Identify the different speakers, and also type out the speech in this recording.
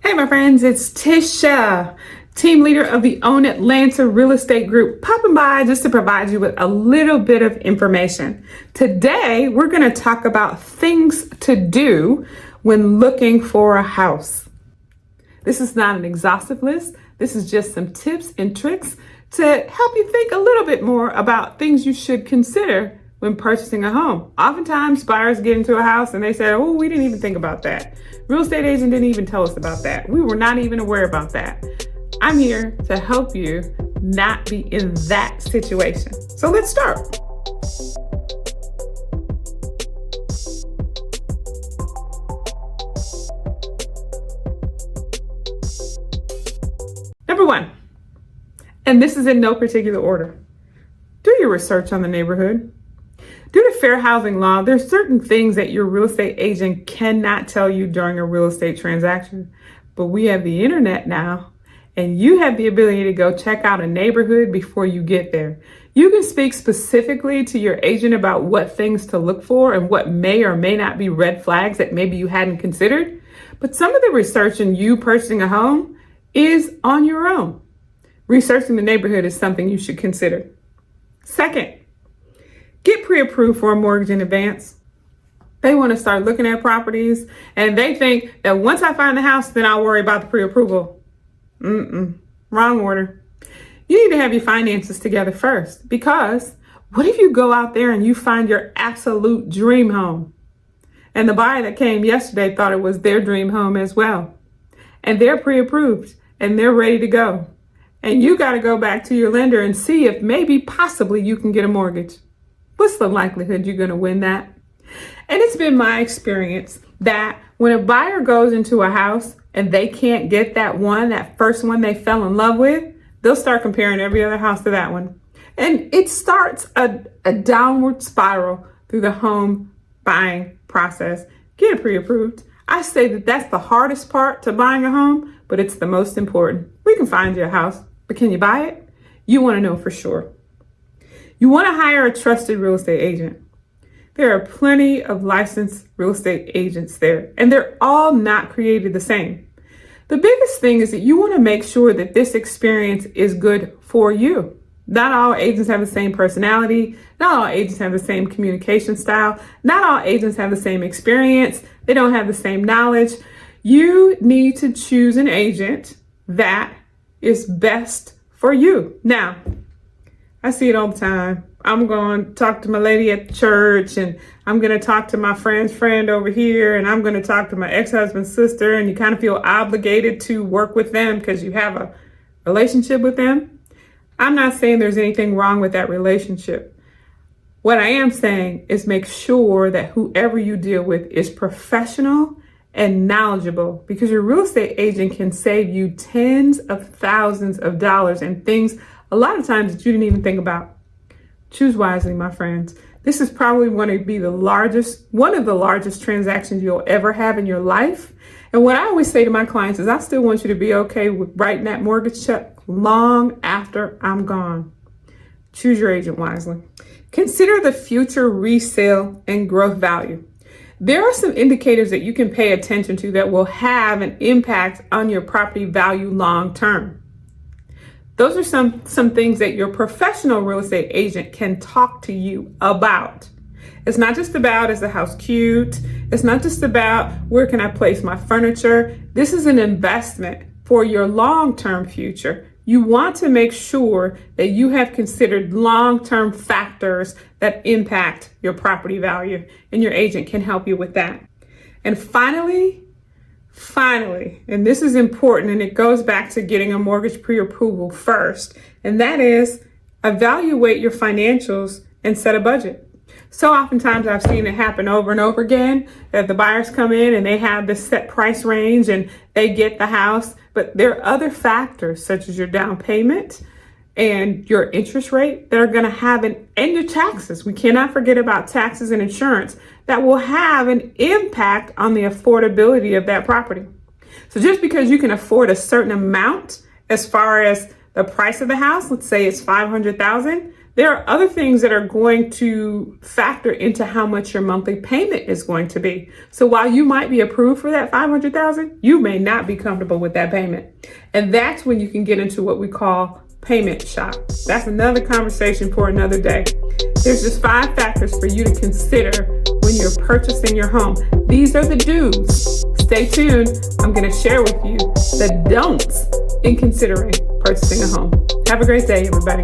Speaker 1: Hey, my friends, it's Tisha, team leader of the Own Atlanta real estate group, popping by just to provide you with a little bit of information. Today, we're going to talk about things to do when looking for a house. This is not an exhaustive list. This is just some tips and tricks to help you think a little bit more about things you should consider when purchasing a home. Oftentimes, buyers get into a house and they say, oh, we didn't even think about that. Real estate agent didn't even tell us about that. We were not even aware about that. I'm here to help you not be in that situation. So let's start. Number one, and this is in no particular order, do your research on the neighborhood. Due to fair housing law, there's certain things that your real estate agent cannot tell you during a real estate transaction. But we have the internet now, and you have the ability to go check out a neighborhood before you get there. You can speak specifically to your agent about what things to look for and what may or may not be red flags that maybe you hadn't considered. But some of the research in you purchasing a home is on your own. Researching the neighborhood is something you should consider. Second, get pre-approved for a mortgage in advance. They want to start looking at properties and they think that once I find the house, then I'll worry about the pre-approval. Wrong order. You need to have your finances together first, because what if you go out there and you find your absolute dream home? And the buyer that came yesterday thought it was their dream home as well. And they're pre-approved and they're ready to go. And you got to go back to your lender and see if maybe possibly you can get a mortgage. What's the likelihood you're going to win that? And it's been my experience that when a buyer goes into a house and they can't get that first one they fell in love with, they'll start comparing every other house to that one. And it starts a downward spiral through the home buying process. Get it pre-approved. I say that that's the hardest part to buying a home, but it's the most important. We can find you a house, but can you buy it? You want to know for sure. You want to hire a trusted real estate agent. There are plenty of licensed real estate agents there, and they're all not created the same. The biggest thing is that you want to make sure that this experience is good for you. Not all agents have the same personality. Not all agents have the same communication style. Not all agents have the same experience. They don't have the same knowledge. You need to choose an agent that is best for you. Now, I see it all the time. I'm going to talk to my lady at church, and I'm going to talk to my friend's friend over here, and I'm going to talk to my ex-husband's sister, and you kind of feel obligated to work with them because you have a relationship with them. I'm not saying there's anything wrong with that relationship. What I am saying is make sure that whoever you deal with is professional and knowledgeable, because your real estate agent can save you tens of thousands of dollars and things a lot of times that you didn't even think about. Choose wisely, my friends. This is probably one of the largest transactions you'll ever have in your life. And what I always say to my clients is I still want you to be okay with writing that mortgage check long after I'm gone. Choose your agent wisely. Consider the future resale and growth value. There are some indicators that you can pay attention to that will have an impact on your property value long term. Those are some things that your professional real estate agent can talk to you about. It's not just about, is the house cute? It's not just about, where can I place my furniture? This is an investment for your long-term future. You want to make sure that you have considered long-term factors that impact your property value, and your agent can help you with that. And finally, and this is important, and it goes back to getting a mortgage pre-approval first, and that is evaluate your financials and set a budget. So oftentimes I've seen it happen over and over again that the buyers come in and they have this set price range and they get the house, but there are other factors such as your down payment and your interest rate that are going to have and your taxes. We cannot forget about taxes and insurance that will have an impact on the affordability of that property. So just because you can afford a certain amount as far as the price of the house, let's say it's $500,000, There are other things that are going to factor into how much your monthly payment is going to be. So while you might be approved for that $500,000, you may not be comfortable with that payment. And that's when you can get into what we call payment shock. That's another conversation for another day. There's just 5 factors for you to consider when you're purchasing your home. These are the do's. Stay tuned. I'm going to share with you the don'ts in considering purchasing a home. Have a great day, everybody.